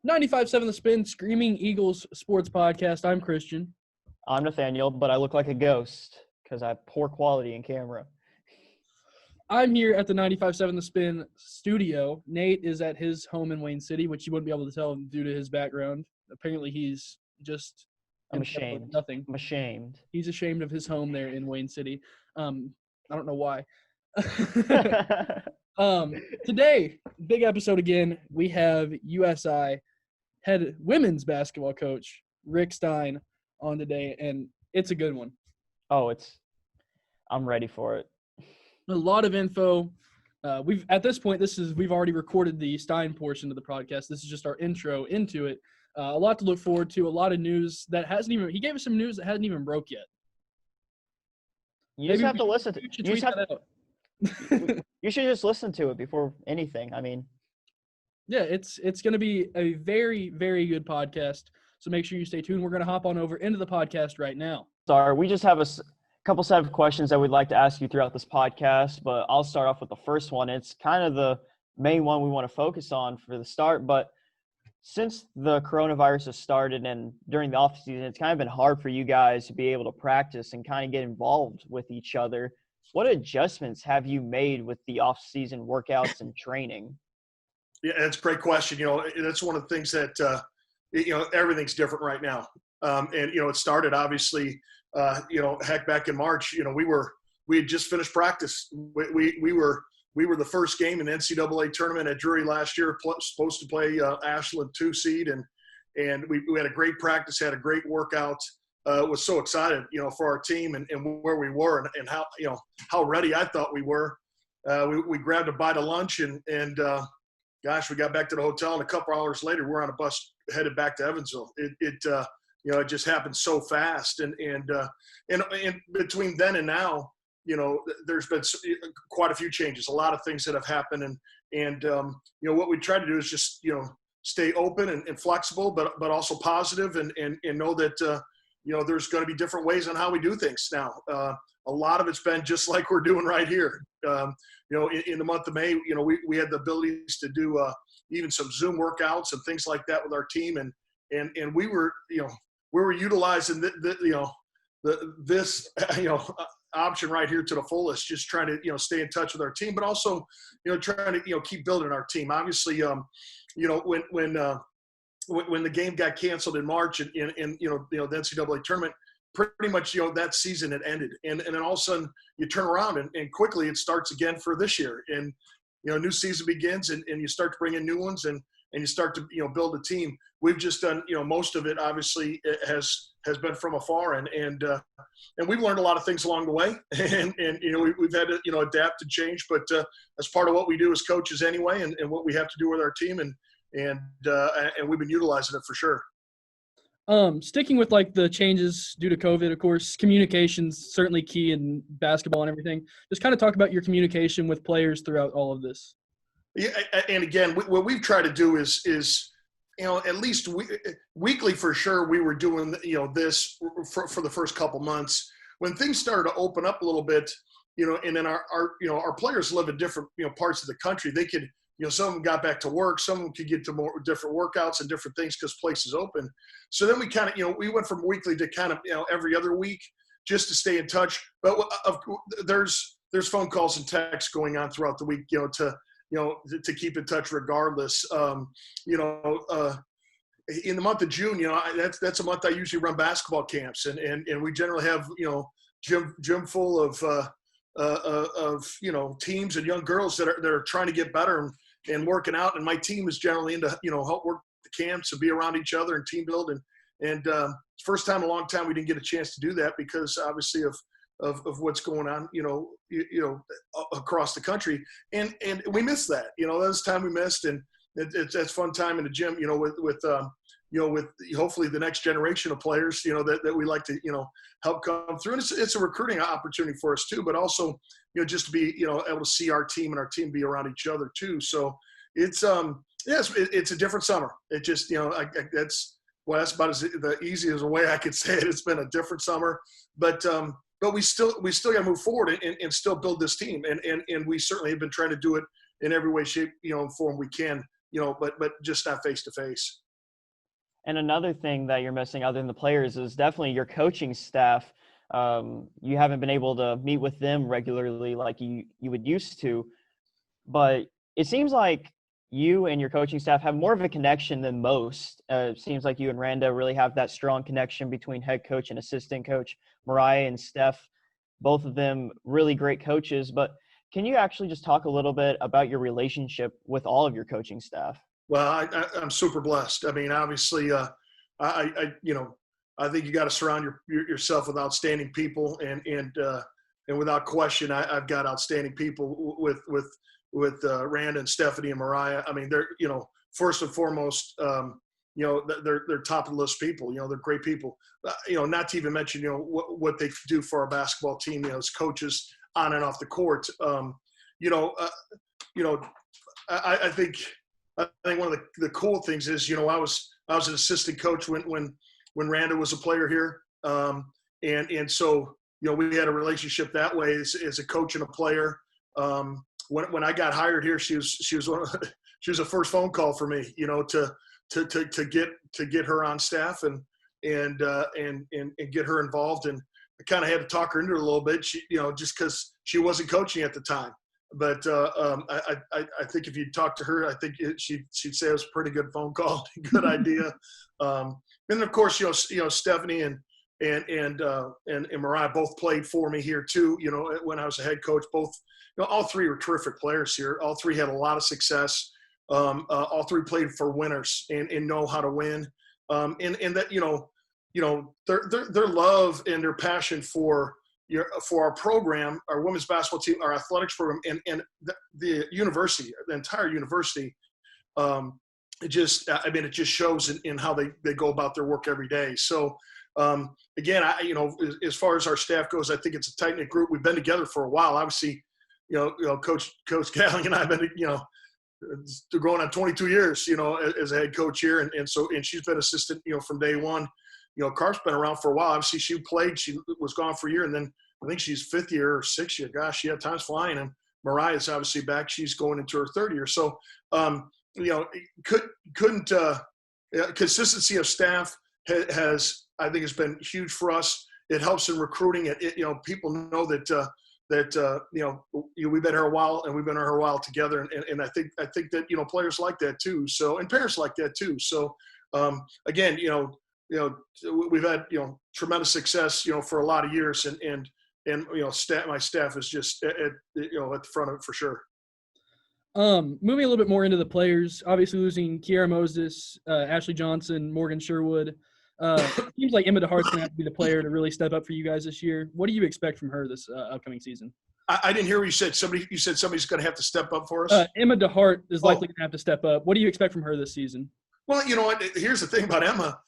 95.7 The Spin, Screaming Eagles Sports Podcast. I'm Christian. I'm Nathaniel, but I look like a ghost because I have poor quality in camera. I'm here at the 95.7 The Spin studio. Nate is at his home in Wayne City, which you wouldn't be able to tell due to his background. Apparently, he's just I'm ashamed. Nothing. I'm ashamed. He's ashamed of his home there in Wayne City. I don't know why. Today, big episode again. We have USI head women's basketball coach Rick Stein on today, and it's a good one. I'm ready for it. A lot of info. We've already recorded the Stein portion of the podcast. This is just our intro into it. A lot to look forward to. A lot of news that he gave us some news that hasn't even broke yet. You just have to listen to it. You should just listen to it before anything. I mean, yeah, it's going to be a very, very good podcast. So make sure you stay tuned. We're going to hop on over into the podcast right now. Sorry, we just have a couple set of questions that we'd like to ask you throughout this podcast, but I'll start off with the first one. It's kind of the main one we want to focus on for the start, but since the coronavirus has started and during the off season, it's kind of been hard for you guys to be able to practice and kind of get involved with each other. What adjustments have you made with the off-season workouts and training? Yeah, that's a great question. That's one of the things that, everything's different right now. It started obviously, back in March. We had just finished practice. We were the first game in the NCAA tournament at Drury last year, supposed to play Ashland 2 seed, and we had a great practice, had a great workout. Was so excited, for our team and where we were and how ready I thought we were. We grabbed a bite of lunch and we got back to the hotel, and a couple hours later we're on a bus headed back to Evansville. It just happened so fast, and between then and now, there's been quite a few changes, a lot of things that have happened, and what we try to do is just stay open and flexible, but also positive, and know that there's going to be different ways on how we do things now. A lot of it's been just like we're doing right here. In the month of May, we had the abilities to do even some Zoom workouts and things like that with our team, and we were utilizing this option right here to the fullest, just trying to stay in touch with our team, but also trying to keep building our team. Obviously, when the game got canceled in March and the NCAA tournament, pretty much that season had ended, and then all of a sudden you turn around and quickly it starts again for this year, and new season begins, and you start to bring in new ones, and you start to build a team. We've just done most of it obviously has been from afar, and we've learned a lot of things along the way, and we've had to adapt and change, but that's part of what we do as coaches anyway, and what we have to do with our team, and we've been utilizing it for sure. Sticking with the changes due to COVID, of course, communication's certainly key in basketball and everything. Just kind of talk about your communication with players throughout all of this. Yeah, and again, what we've tried to do is at least weekly for sure. We were doing this for the first couple months. When things started to open up a little bit, and then our players live in different parts of the country. They could. Some of them got back to work. Some of them could get to more different workouts and different things because places open. So then we kind of, we went from weekly to kind of, every other week just to stay in touch. But there's phone calls and texts going on throughout the week, to keep in touch regardless. In the month of June, that's a month I usually run basketball camps, and we generally have, gym full of teams and young girls that are trying to get better and working out, and my team is generally into help work the camps and be around each other and team build, and first time in a long time we didn't get a chance to do that because obviously of what's going on across the country, and we missed that. That's time we missed, and that's fun time in the gym with hopefully the next generation of players that we like to help come through, and it's a recruiting opportunity for us too, but also just to be able to see our team and our team be around each other too. So it's it's a different summer. It just that's about the easiest way I could say it. It's been a different summer, but we still got to move forward and still build this team, and we certainly have been trying to do it in every way, shape, form we can, but just not face to face. And another thing that you're missing other than the players is definitely your coaching staff. You haven't been able to meet with them regularly like you would used to, but it seems like you and your coaching staff have more of a connection than most. It seems like you and Randa really have that strong connection between head coach and assistant coach. Mariah and Steph, both of them really great coaches. But can you actually just talk a little bit about your relationship with all of your coaching staff? Well, I'm super blessed. I mean, obviously, I think you got to surround yourself with outstanding people, and without question, I've got outstanding people with Randa and Stephanie and Mariah. I mean, they're, first and foremost, they're top of the list people. They're great people. Not to even mention, what they do for our basketball team, as coaches on and off the court. I think one of the cool things is, I was an assistant coach when Randa was a player here, and so we had a relationship that way as a coach and a player. When I got hired here, she was a first phone call for me, to get her on staff and get her involved. And I kind of had to talk her into it a little bit, just because she wasn't coaching at the time. But I think if you talk to her, I think she'd say it was a pretty good phone call, good idea. And then of course, Stephanie and Mariah both played for me here too. When I was a head coach, both, all three were terrific players here. All three had a lot of success. All three played for winners and know how to win. And that, their love and their passion for our program, our women's basketball team, our athletics program, and the university, the entire university, it just shows in how they go about their work every day. So, again, as far as our staff goes, I think it's a tight-knit group. We've been together for a while. Obviously, Coach Galling and I have been, going on 22 years, as a head coach here. And she's been assistant, from day one. Carp's been around for a while. Obviously, she played. She was gone for a year, and then I think she's fifth year or sixth year. Gosh, yeah, time's flying. And Mariah's obviously back. She's going into her third year. So, consistency of staff has been huge for us. It helps in recruiting. People know that we've been here a while, and we've been here a while together. And I think that, players like that too. So, and parents like that too. So, again, we've had, tremendous success, for a lot of years, and my staff is just at the front of it for sure. Moving a little bit more into the players, obviously losing Kiara Moses, Ashley Johnson, Morgan Sherwood. It seems like Emma DeHart's going to have to be the player to really step up for you guys this year. What do you expect from her this upcoming season? I didn't hear what you said. You said somebody's going to have to step up for us? Emma DeHart is likely going to have to step up. What do you expect from her this season? Well, you know what? Here's the thing about Emma.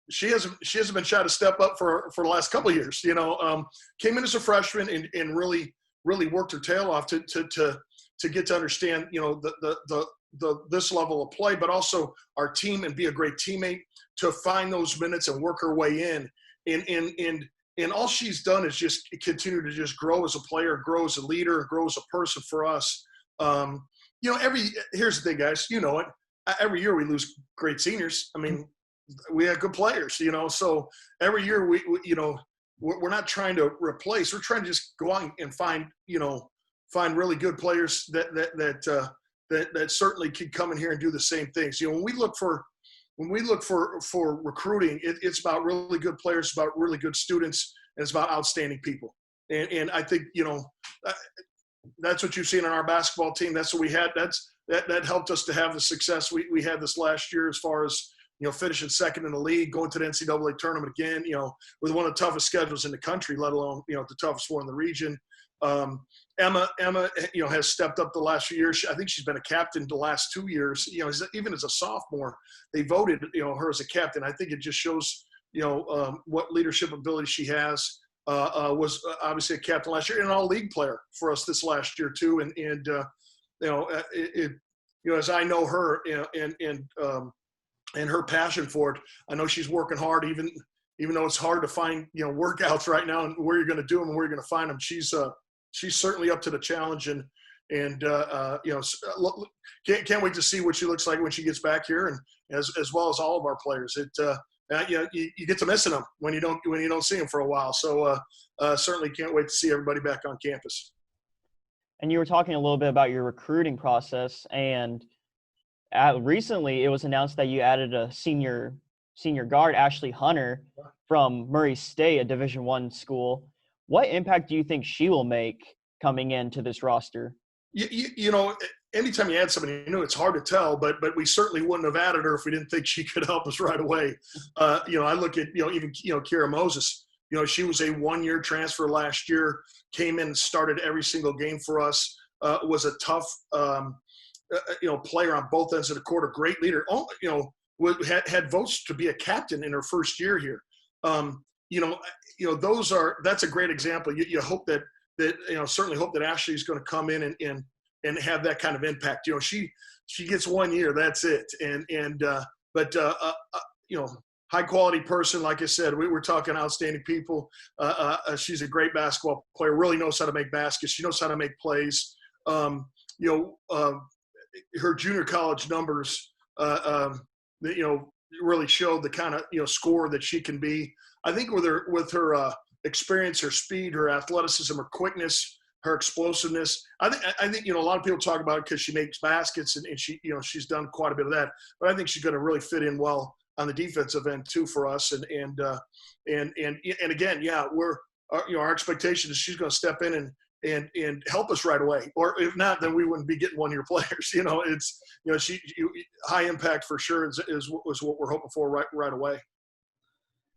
She hasn't been shy to step up for the last couple of years. Came in as a freshman and really worked her tail off to get to understand this level of play, but also our team, and be a great teammate, to find those minutes and work her way in. And all she's done is just continue to just grow as a player, grow as a leader, grow as a person for us. Here's the thing, guys. Every year we lose great seniors. I mean, we have good players, so every year we're not trying to replace. We're trying to just go out and find really good players that certainly can come in here and do the same things. When we look for recruiting, it's about really good players, it's about really good students, and it's about outstanding people. And I think, that's what you've seen on our basketball team. That's what we had. That helped us to have the success we had this last year, as far as, finishing second in the league, going to the NCAA tournament again, with one of the toughest schedules in the country, let alone, the toughest one in the region. Emma, has stepped up the last few years. I think she's been a captain the last 2 years. Even as a sophomore, they voted, her as a captain. I think it just shows, what leadership ability she has. Was obviously a captain last year and an all-league player for us this last year too. And as I know her, and her passion for it, I know she's working hard, even though it's hard to find, workouts right now and where you're going to do them and where you're going to find them. She's certainly up to the challenge, and and can't wait to see what she looks like when she gets back here, and as well as all of our players. You get to missing them when you don't see them for a while. So certainly can't wait to see everybody back on campus. And you were talking a little bit about your recruiting process, and recently it was announced that you added a senior guard, Ashley Hunter, from Murray State, a Division I school. What impact do you think she will make coming into this roster? Anytime you add somebody new, it's hard to tell, but we certainly wouldn't have added her if we didn't think she could help us right away. I look at, even Kira Moses, she was a 1-year transfer last year, came in and started every single game for us, was a tough, player on both ends of the court, a great leader. Had votes to be a captain in her first year here. That's a great example. You hope that certainly hope that Ashley is going to come in and have that kind of impact. She gets 1 year, that's it. But high quality person, like I said, we were talking outstanding people. She's a great basketball player, really knows how to make baskets. She knows how to make plays. Her junior college numbers, really showed the kind of, scorer that she can be. I think with her experience, her speed, her athleticism, her quickness, her explosiveness. I think a lot of people talk about it because she makes baskets and she, she's done quite a bit of that. But I think she's going to really fit in well on the defensive end too for us. And again, our expectation is she's going to step in and help us right away. Or if not, then we wouldn't be getting 1-year players. She high impact for sure is what we're hoping for right away.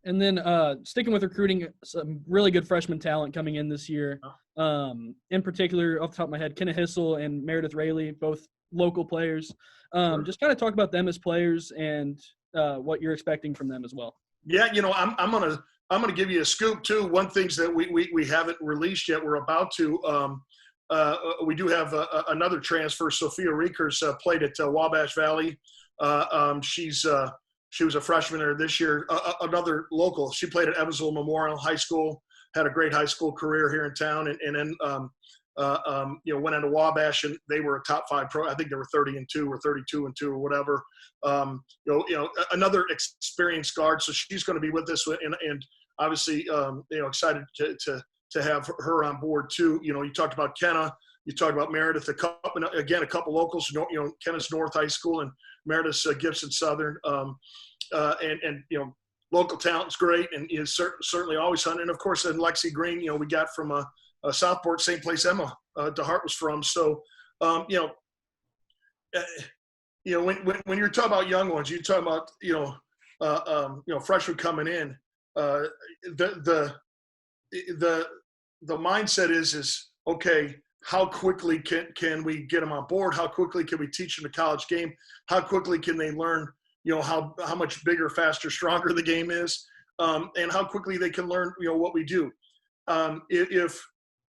And then sticking with recruiting, some really good freshman talent coming in this year. In particular, off the top of my head, Kenna Hissel and Meredith Rayleigh, both local players. Sure. Just kind of talk about them as players and what you're expecting from them as well. Yeah, I'm gonna give you a scoop too. One things that we haven't released yet. We're about to. We do have another transfer. Sophia Riekers played at Wabash Valley. She was a freshman there this year. Another local. She played at Evansville Memorial High School. Had a great high school career here in town, and then went into Wabash, and they were a top 5 pro. I think they were 30-2 or 32-2 or whatever. Another experienced guard, so she's going to be with us, and obviously, excited to have her on board too. You talked about Kenna, you talked about Meredith. A couple locals. Kenna's North High School and Meredith's Gibson Southern. Local talent's great, and is certainly always hunting. And of course, then Lexi Green, we got from Southport, same place Emma DeHart was from. So, when you're talking about young ones, you're talking about freshmen coming in. The mindset is okay. How quickly can we get them on board? How quickly can we teach them the college game? How quickly can they learn? How much bigger, faster, stronger the game is, and how quickly they can learn, what we do.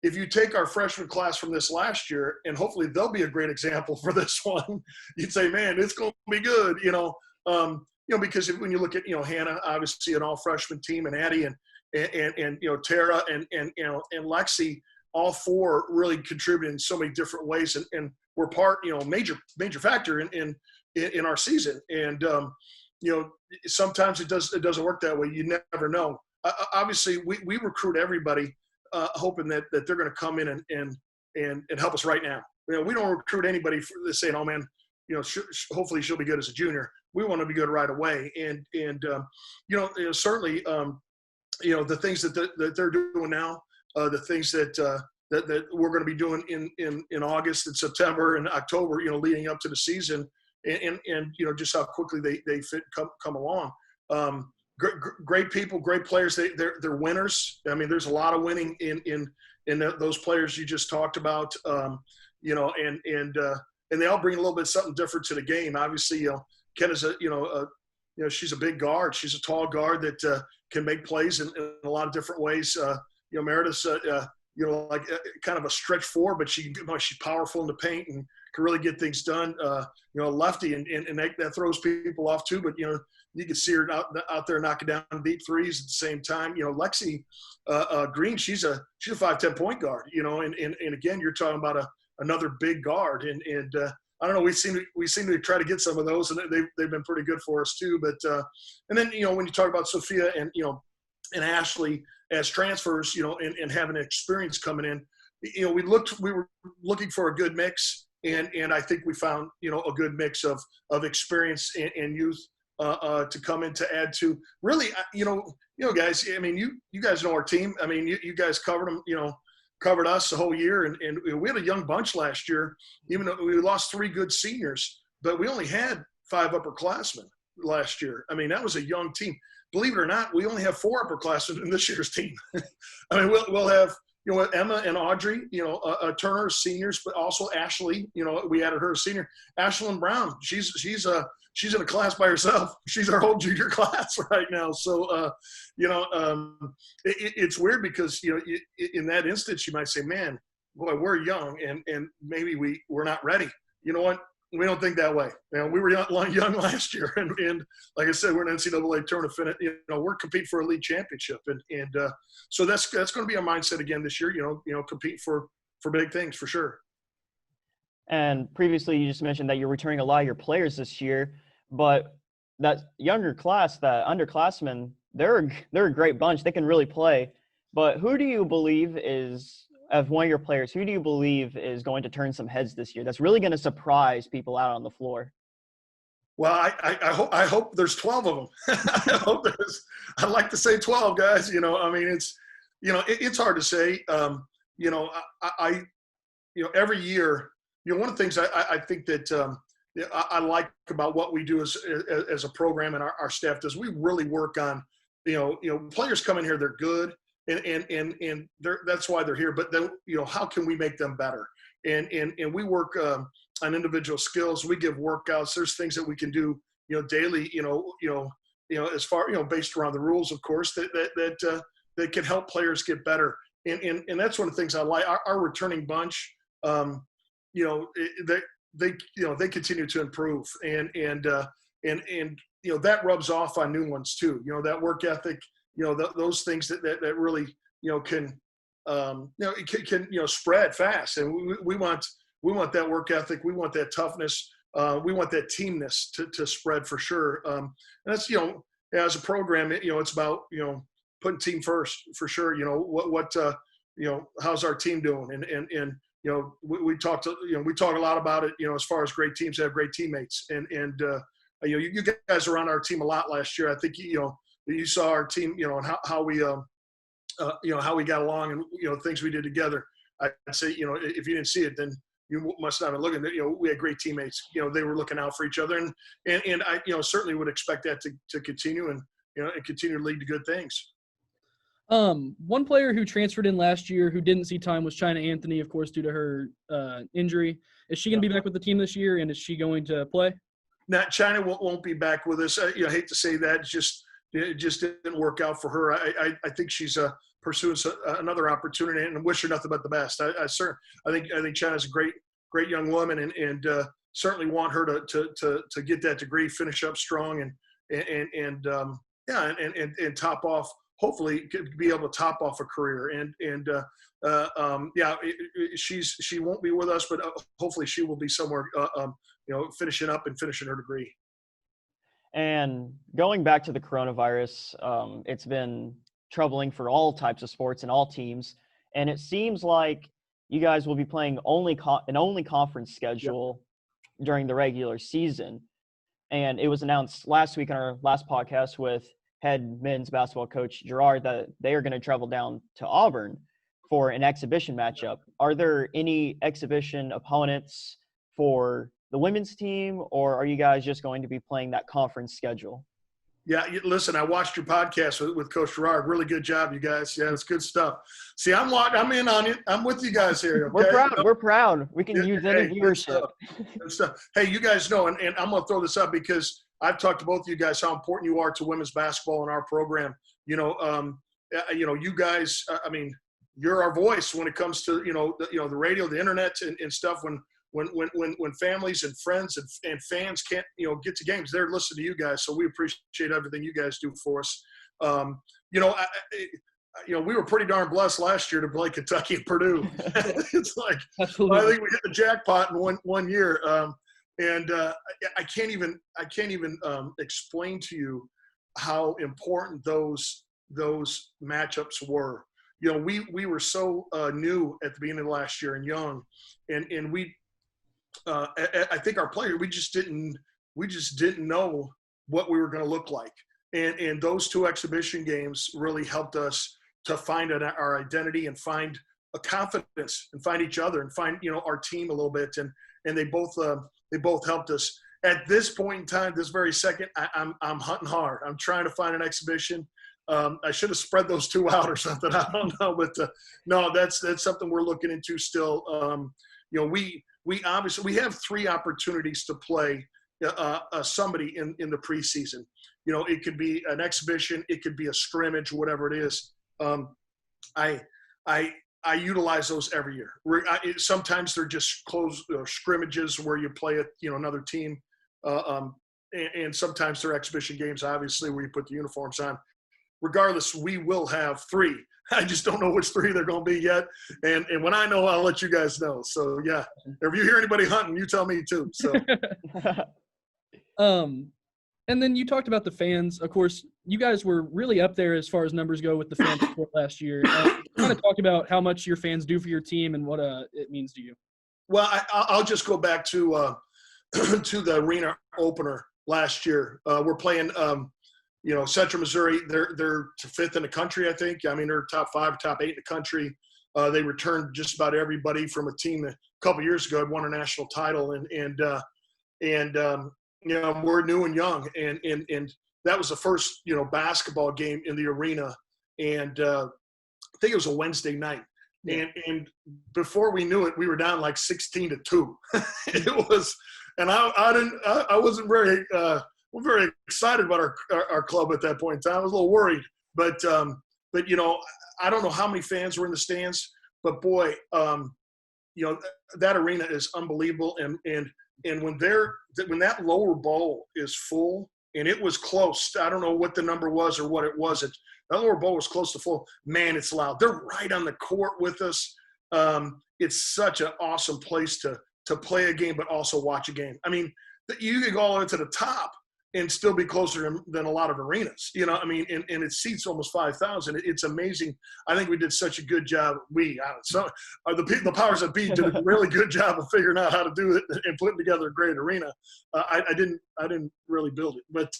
If you take our freshman class from this last year, and hopefully they'll be a great example for this one, you'd say, man, it's going to be good, because when you look at, Hannah, obviously an all freshman team, and Addie and Tara and Lexi, all 4 really contribute in so many different ways, and we're part, major factor in our season. And, sometimes it doesn't work that way. You never know. Obviously we recruit everybody, hoping that they're going to come in and help us right now. We don't recruit anybody for saying, oh man, hopefully she'll be good as a junior. We want to be good right away. And certainly, the things that they're doing now, the things that we're going to be doing in August and September and October, leading up to the season, and just how quickly they fit come along. Great people, great players. They're winners. I mean, there's a lot of winning in those players you just talked about. And they all bring a little bit something different to the game. Obviously, Kenna's she's a big guard. She's a tall guard that can make plays in a lot of different ways. Meredith's kind of a stretch 4, but she's powerful in the paint and can really get things done. Lefty, and that throws people off too. But you can see her out there knocking down deep threes at the same time. Lexi Green, she's a 5'10" point guard. And again, you're talking about another big guard. And I don't know, we seem to try to get some of those, and they've been pretty good for us too. But and then, when you talk about Sophia and and Ashley as transfers, and having experience coming in, we were looking for a good mix, and I think we found a good mix of experience and youth to come in to add to. Really, guys. I mean, you guys know our team. I mean, you guys covered them. Covered us the whole year, and we had a young bunch last year. Even though we lost 3 good seniors, but we only had 5 upperclassmen last year. I mean, that was a young team. Believe it or not, we only have 4 upperclassmen in this year's team. I mean, we'll have Emma and Audrey, Turner seniors, but also Ashley. We added her as senior. Ashlyn Brown, she's in a class by herself. She's our whole junior class right now. So, it's weird because, in that instance, you might say, man, boy, we're young and maybe we're not ready. You know what? We don't think that way. We were young last year. And like I said, we're an NCAA tournament. We're competing for a league championship. And so that's going to be our mindset again this year, compete for big things for sure. And previously, you just mentioned that you're returning a lot of your players this year, but that younger class, that underclassmen, they're a great bunch. They can really play. But who do you believe is, of one of your players, who do you believe is going to turn some heads this year? That's really going to surprise people out on the floor. Well, I hope there's 12 of them. I hope there's. I'd like to say 12 guys. I mean, it's hard to say. Every year. One of the things I think that I like about what we do as a program, and our staff does, we really work on, players come in here, they're good, and that's why they're here. But then, how can we make them better? And we work on individual skills. We give workouts. There's things that we can do, daily, as far, based around the rules, of course, that can help players get better. And that's one of the things I like. Our returning bunch. They continue to improve, and that rubs off on new ones too. That work ethic, those things that really can spread fast, and we want that work ethic, we want that toughness, we want that teamness to spread for sure. And that's as a program, it's about putting team first for sure. How's our team doing, and we talk a lot about it, as far as great teams have great teammates. And you guys were on our team a lot last year. I think, you saw our team, and how we got along and, things we did together. I'd say, if you didn't see it, then you must not have been looking. We had great teammates. They were looking out for each other. And I, certainly would expect that to continue and continue to lead to good things. One player who transferred in last year who didn't see time was China Anthony, of course, due to her injury. Is she going to be back with the team this year, and is she going to play? Now, China won't be back with us. I hate to say that. It just didn't work out for her. I think she's pursuing another opportunity, and wish her nothing but the best. I think China's a great young woman, and certainly want her to get that degree, finish up strong, and top off. Hopefully be able to top off a career, she won't be with us, but hopefully she will be somewhere, finishing up and finishing her degree. And going back to the coronavirus, it's been troubling for all types of sports and all teams. And it seems like you guys will be playing an only conference schedule during the regular season. And it was announced last week on our last podcast with head men's basketball coach Gerard that they are going to travel down to Auburn for an exhibition matchup. Are there any exhibition opponents for the women's team, or are you guys just going to be playing that conference schedule? Yeah, listen, I watched your podcast with Coach Gerard. Really good job, you guys. Yeah, it's good stuff. See, I'm in on it. I'm with you guys here. Okay? We're proud. We can use any viewership. Good stuff. Hey, you guys know, and I'm going to throw this up because I've talked to both of you guys how important you are to women's basketball in our program. You guys. I mean, you're our voice when it comes to the radio, the internet, and stuff. When families and friends and fans can't get to games, they're listening to you guys. So we appreciate everything you guys do for us. we were pretty darn blessed last year to play Kentucky and Purdue. It's like, Absolutely. I think we hit the jackpot in one year. I can't even explain to you how important those matchups were. We were so new at the beginning of last year and young, and we I think our players, we just didn't know what we were going to look like. And those two exhibition games really helped us to find our identity and find a confidence and find each other and find, our team a little bit. And they both helped us. At this point in time, this very second, I'm hunting hard. I'm trying to find an exhibition. I should have spread those two out or something. I don't know, but no, that's something we're looking into still. We obviously have 3 opportunities to play somebody in the preseason. It could be an exhibition, it could be a scrimmage, whatever it is. I utilize those every year. Sometimes they're just closed scrimmages where you play another team, and sometimes they're exhibition games, obviously, where you put the uniforms on. Regardless, we will have 3. I just don't know which 3 they're going to be yet. And when I know, I'll let you guys know. So, yeah, if you hear anybody hunting, you tell me too. So, and then you talked about the fans. Of course, you guys were really up there as far as numbers go with the fan support last year. Kind of talk about how much your fans do for your team and what it means to you. Well, I'll just go back to to the arena opener last year. We're playing Central Missouri. They're 5th in the country, I think. I mean, they're top 5, top 8 in the country. They returned just about everybody from a team that a couple years ago had won a national title, and we're new and young, and that was the first basketball game in the arena, and I think it was a Wednesday night, and before we knew it, we were down like 16-2. It was, and I wasn't very excited about our club at that point in time. I was a little worried, but I don't know how many fans were in the stands, but boy, that arena is unbelievable, and when that lower bowl is full, and it was close, I don't know what the number was or what it wasn't. That lower bowl was close to full. Man, it's loud. They're right on the court with us. It's such an awesome place to play a game, but also watch a game. I mean, you can go all the way to the top and still be closer than a lot of arenas, and it seats almost 5,000. It's amazing. I think we did such a good job. The powers that be did a really good job of figuring out how to do it and putting together a great arena. I didn't really build it, but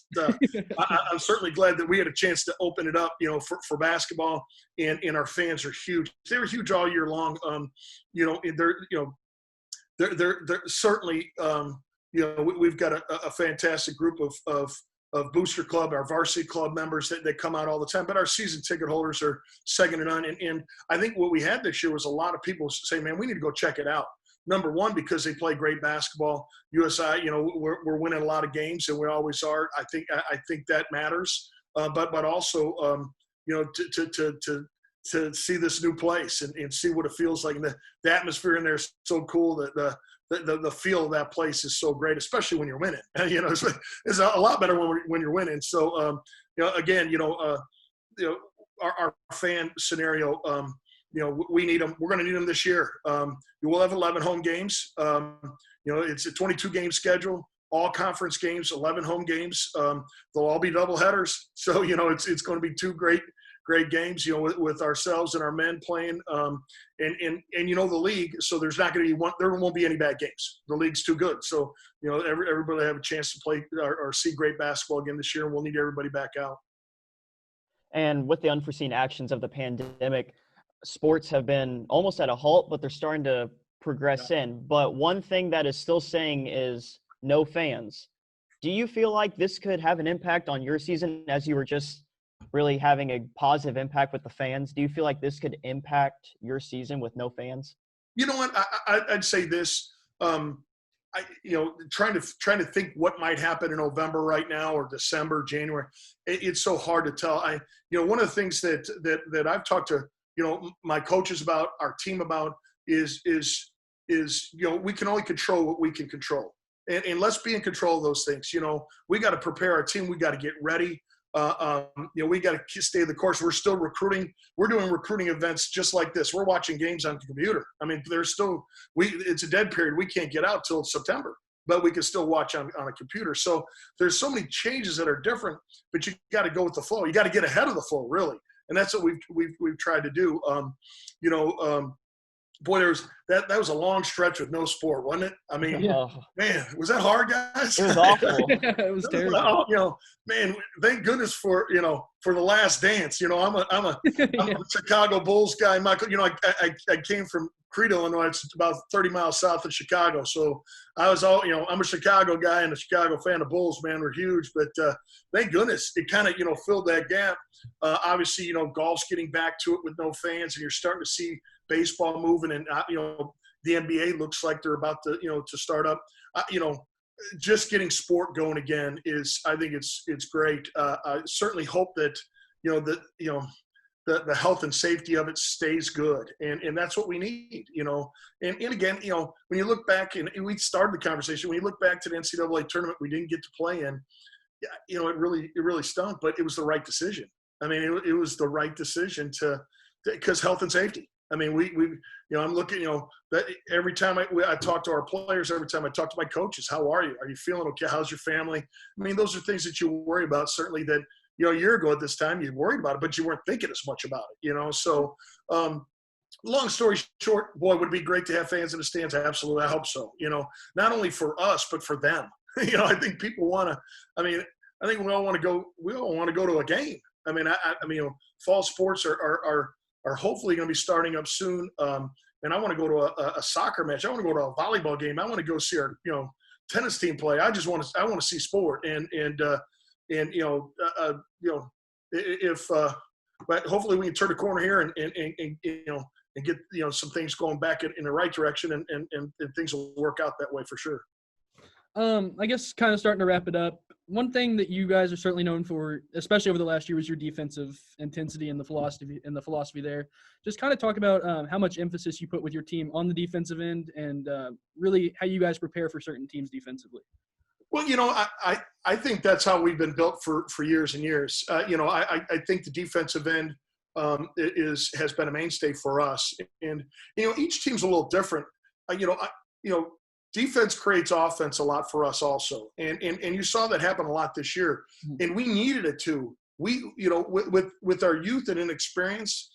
I'm certainly glad that we had a chance to open it up, for basketball, and our fans are huge. They were huge all year long. They're certainly, we've got a fantastic group of Booster Club, our varsity club members that come out all the time, but our season ticket holders are second to none. And I think what we had this year was a lot of people say, man, we need to go check it out. Number one, because they play great basketball. USI, we're winning a lot of games, and we always are. I think that matters. But also, to see this new place and see what it feels like. And the atmosphere in there is so cool. That the feel of that place is so great, especially when you're winning. It's a lot better when you're winning. So, again, our fan scenario, we need them. We're going to need them this year. We'll have 11 home games. It's a 22-game schedule, all conference games, 11 home games. They'll all be double headers. So, it's going to be 2 great games, with ourselves and our men playing, and the league. So there's not going to be there won't be any bad games. The league's too good. So, everybody have a chance to play or see great basketball again this year, and we'll need everybody back out. And with the unforeseen actions of the pandemic, sports have been almost at a halt, but they're starting to progress in. But one thing that is still staying is no fans. Do you feel like this could have an impact on your season, as you were just really having a positive impact with the fans? Do you feel like this could impact your season with no fans? You know what? I'd say this. Trying to think what might happen in November right now, or December, January. It's so hard to tell. One of the things that I've talked to my coaches about, our team about, is we can only control what we can control, and let's be in control of those things. We got to prepare our team. We got to get ready. We got to stay the course. We're still recruiting. We're doing recruiting events just like this. We're watching games on the computer. I mean, it's a dead period. We can't get out till September, but we can still watch on a computer. So there's so many changes that are different, but you got to go with the flow. You got to get ahead of the flow, really. And that's what we've tried to do. Boy, that was a long stretch with no sport, wasn't it? I mean, man, was that hard, guys? It was awful. It was terrible. Man, thank goodness for the Last Dance. I'm a Chicago Bulls guy. Michael, I came from Crete, Illinois. It's about 30 miles south of Chicago. So I was I'm a Chicago guy and a Chicago fan. The Bulls, man, were huge. But thank goodness it kind of, filled that gap. Obviously, golf's getting back to it with no fans, and you're starting to see baseball moving, and the NBA looks like they're about to to start up. Just getting sport going again I think it's great. I certainly hope that the health and safety of it stays good, and that's what we need. And again, when you look back, and we started the conversation, when you look back to the NCAA tournament we didn't get to play in, it really stunk, but it was the right decision. I mean, it was the right decision because health and safety. I mean, I'm looking, that every time I talk to our players, every time I talk to my coaches, how are you? Are you feeling okay? How's your family? I mean, those are things that you worry about. Certainly that, a year ago at this time, you worried about it, but you weren't thinking as much about it, So, long story short, boy, would it be great to have fans in the stands? Absolutely. I hope so. Not only for us, but for them. I think people want to, I think we all want to go to a game. I mean, fall sports are hopefully going to be starting up soon. And I want to go to a soccer match. I want to go to a volleyball game. I want to go see our, tennis team play. I want to see sport. But hopefully we can turn the corner here and get, some things going back in the right direction and things will work out that way for sure. I guess kind of starting to wrap it up. One thing that you guys are certainly known for, especially over the last year, was your defensive intensity and the philosophy there. Just kind of talk about how much emphasis you put with your team on the defensive end and really how you guys prepare for certain teams defensively. Well, I think that's how we've been built for years and years. I think the defensive end has been a mainstay for us, and each team's a little different. Defense creates offense a lot for us also. And you saw that happen a lot this year. And we needed it too. We, with our youth and inexperience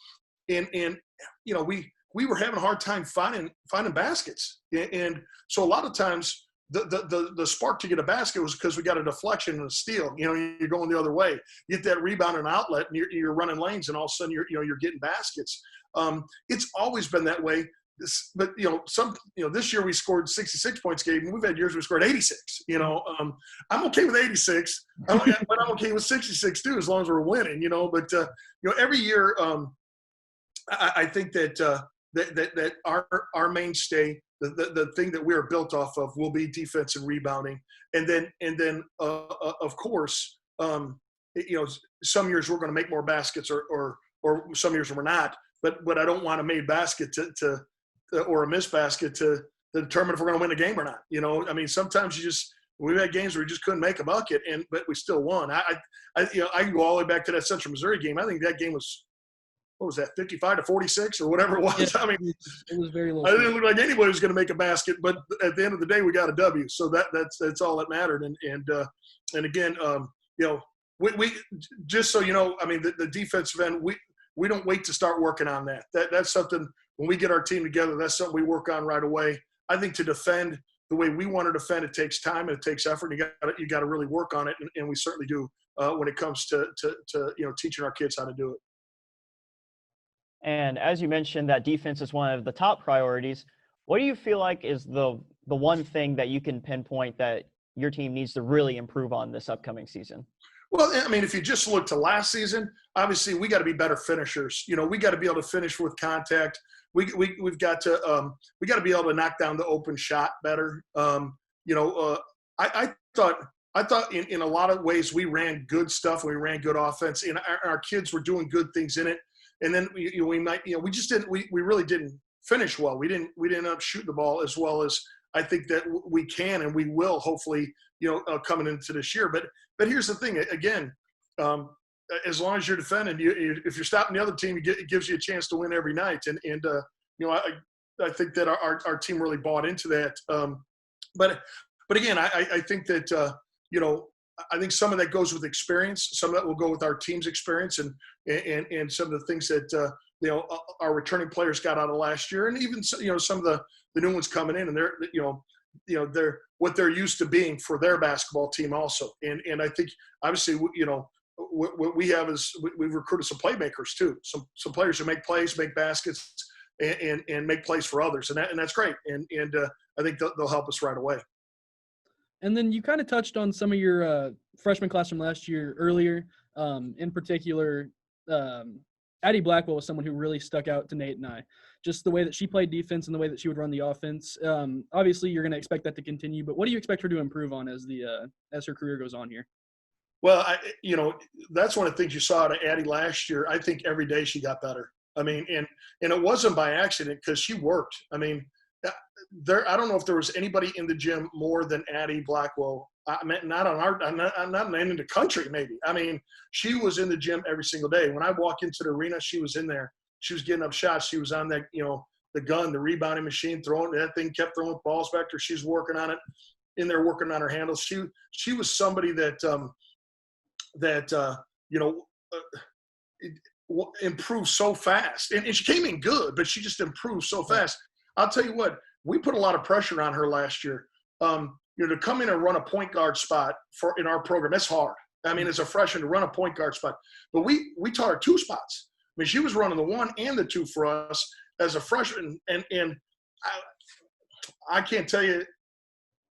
and we were having a hard time finding baskets. And so a lot of times the spark to get a basket was because we got a deflection and a steal. You're going the other way. You get that rebound and outlet and you're running lanes and all of a sudden you're getting baskets. It's always been that way. But this year we scored 66 points a game, and we've had years we scored 86. I'm okay with 86, but I'm okay with 66 too, as long as we're winning. But every year, I think that our mainstay, the thing that we are built off of, will be defensive rebounding, and then of course, some years we're going to make more baskets, or some years we're not. But I don't want a made basket or a missed basket to determine if we're going to win the game or not. Sometimes we've had games where we just couldn't make a bucket, but we still won. I can go all the way back to that Central Missouri game. I think that game was, what was that, 55-46 or whatever it was. Yeah, it was very low. It didn't look like anybody was going to make a basket, but at the end of the day, we got a W. So that's all that mattered. And again, we just so the defensive end, we don't wait to start working on that. That's something. When we get our team together, that's something we work on right away. I think to defend the way we want to defend, it takes time and it takes effort. You got to really work on it, and we certainly do when it comes to teaching our kids how to do it. And as you mentioned, that defense is one of the top priorities. What do you feel like is the one thing that you can pinpoint that your team needs to really improve on this upcoming season? Well, if you just look to last season, obviously we got to be better finishers. We got to be able to finish with contact. We've got to be able to knock down the open shot better. I thought in a lot of ways we ran good stuff. We ran good offense, and our kids were doing good things in it. And then we really didn't finish well. We didn't end up shooting the ball as well as I think that we can and we will hopefully coming into this year. But here's the thing again. as long as you're defending, if you're stopping the other team, it gives you a chance to win every night. And I think that our team really bought into that. But again, I think that I think some of that goes with experience. Some of that will go with our team's experience and some of the things that our returning players got out of last year, and even some of the new ones coming in, and they're what they're used to being for their basketball team also. And I think obviously what we have is we've recruited some playmakers too, some players who make plays, make baskets, and make plays for others, and that's great. And I think they'll help us right away. And then you kind of touched on some of your freshman class from last year earlier. In particular, Addie Blackwell was someone who really stuck out to Nate and I. Just the way that she played defense and the way that she would run the offense. Obviously, you're going to expect that to continue, but what do you expect her to improve on as her career goes on here? Well, that's one of the things you saw out of Addie last year. I think every day she got better. I mean, and it wasn't by accident because she worked. I mean, I don't know if there was anybody in the gym more than Addie Blackwell. I mean, not in the country, maybe. I mean, she was in the gym every single day. When I walk into the arena, she was in there. She was getting up shots. She was on that, the gun, the rebounding machine, throwing that thing, kept throwing balls back there. She's working on it, in there working on her handles. She was somebody that improved so fast, and she came in good, but she just improved so fast. I'll tell you what, we put a lot of pressure on her last year. To come in and run a point guard spot in our program, that's hard. I mean, as a freshman to run a point guard spot, but we taught her 2 spots. I mean, she was running the 1 and the 2 for us as a freshman, and I can't tell you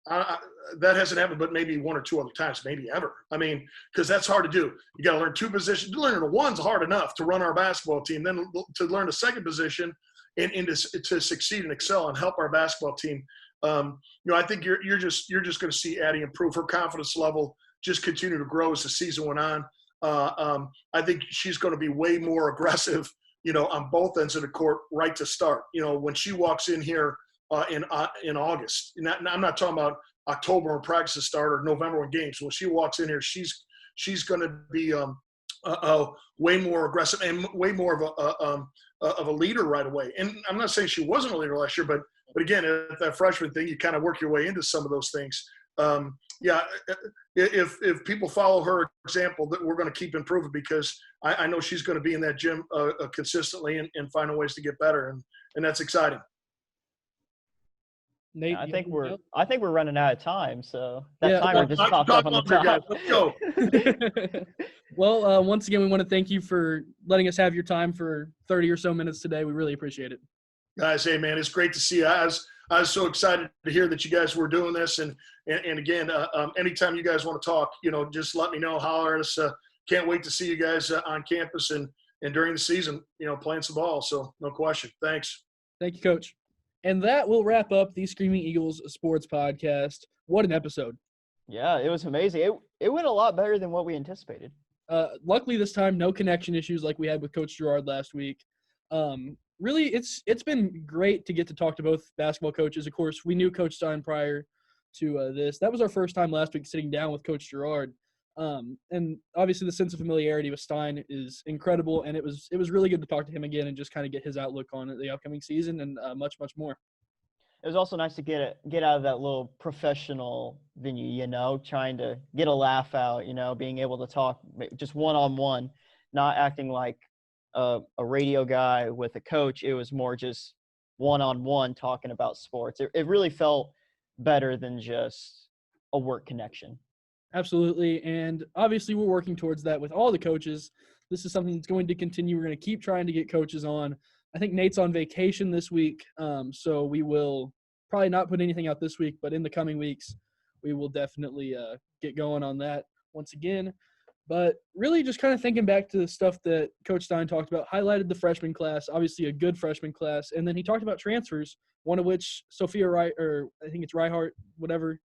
that hasn't happened, but maybe 1 or 2 other times, maybe ever. I mean, because that's hard to do. You got to learn 2 positions. Learning the 1's hard enough to run our basketball team. Then to learn the 2nd position and to succeed and excel and help our basketball team. I think you're just going to see Addie improve. Her confidence level just continue to grow as the season went on. I think she's going to be way more aggressive, on both ends of the court right to start. When she walks in here in August, I'm not talking about October when practices start or November when games. When she walks in here, she's going to be way more aggressive and way more of a leader right away. And I'm not saying she wasn't a leader last year, but again, at that freshman thing, you kind of work your way into some of those things. If people follow her example, that we're going to keep improving, because I know she's going to be in that gym consistently and finding ways to get better, and that's exciting. Nate, I think we're running out of time, so that timer just popped up on the top. Guys. Let's go. Well, once again, we want to thank you for letting us have your time for 30 or so minutes today. We really appreciate it. Guys, hey man, it's great to see you. I was so excited to hear that you guys were doing this, and again, anytime you guys want to talk, just let me know. Holler at us. Can't wait to see you guys on campus and during the season, playing some ball. So no question. Thanks. Thank you, Coach. And that will wrap up the Screaming Eagles Sports Podcast. What an episode. Yeah, it was amazing. It went a lot better than what we anticipated. Luckily this time, no connection issues like we had with Coach Gerard last week. Really, it's been great to get to talk to both basketball coaches. Of course, we knew Coach Stein prior to this. That was our first time last week sitting down with Coach Gerard. And obviously the sense of familiarity with Stein is incredible, and it was really good to talk to him again and just kind of get his outlook on the upcoming season and much, much more. It was also nice to get out of that little professional venue, trying to get a laugh out, being able to talk just one-on-one, not acting like a radio guy with a coach. It was more just one-on-one talking about sports. It really felt better than just a work connection. Absolutely. And obviously we're working towards that with all the coaches. This is something that's going to continue. We're going to keep trying to get coaches on. I think Nate's on vacation this week, so we will probably not put anything out this week, but in the coming weeks, we will definitely get going on that once again. But really just kind of thinking back to the stuff that Coach Stein talked about, highlighted the freshman class, obviously a good freshman class, and then he talked about transfers, one of which Sophia Wright, or I think it's Hart, whatever,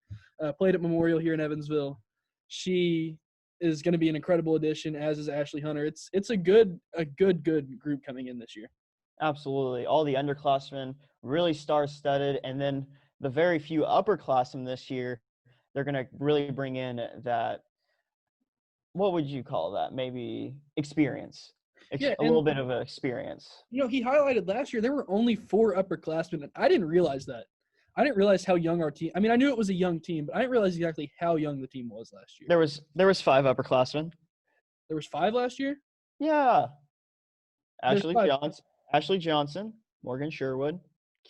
played at Memorial here in Evansville. She is going to be an incredible addition, as is Ashley Hunter. It's a good group coming in this year. Absolutely. All the underclassmen really star-studded, and then the very few upperclassmen this year, they're going to really bring in that what would you call that? Maybe experience. Yeah, A little bit of an experience. He highlighted last year there were only 4 upperclassmen, and I didn't realize that. I didn't realize how young our team. I mean, I knew it was a young team, but I didn't realize exactly how young the team was last year. There was 5 upperclassmen. There was 5 last year? Yeah. There's 5. Ashley Johnson, Morgan Sherwood,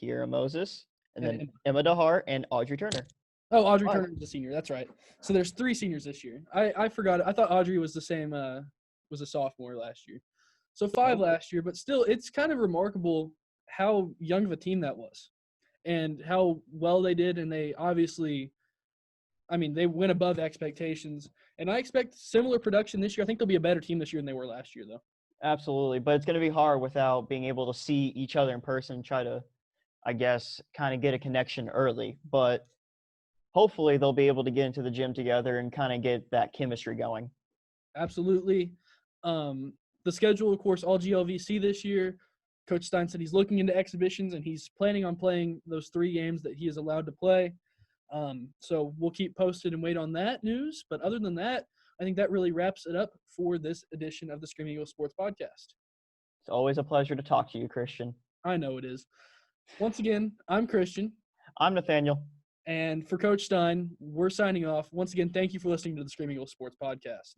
Kiera Moses, and then Emma DeHart and Audrey Turner. Oh, Audrey Turner is a senior. That's right. So there's 3 seniors this year. I forgot it. I thought Audrey was the same. Was a sophomore last year. So 5 last year, but still, it's kind of remarkable how young of a team that was, and how well they did. And they obviously, I mean, they went above expectations. And I expect similar production this year. I think they'll be a better team this year than they were last year, though. Absolutely, but it's going to be hard without being able to see each other in person. Try to, I guess, kind of get a connection early, but hopefully they'll be able to get into the gym together and kind of get that chemistry going. Absolutely. The schedule, of course, all GLVC this year. Coach Stein said he's looking into exhibitions, and he's planning on playing those 3 games that he is allowed to play. So we'll keep posted and wait on that news. But other than that, I think that really wraps it up for this edition of the Screaming Eagle Sports Podcast. It's always a pleasure to talk to you, Christian. I know it is. Once again, I'm Christian. I'm Nathaniel. And for Coach Stein, we're signing off. Once again, thank you for listening to the Screaming Eagle Sports Podcast.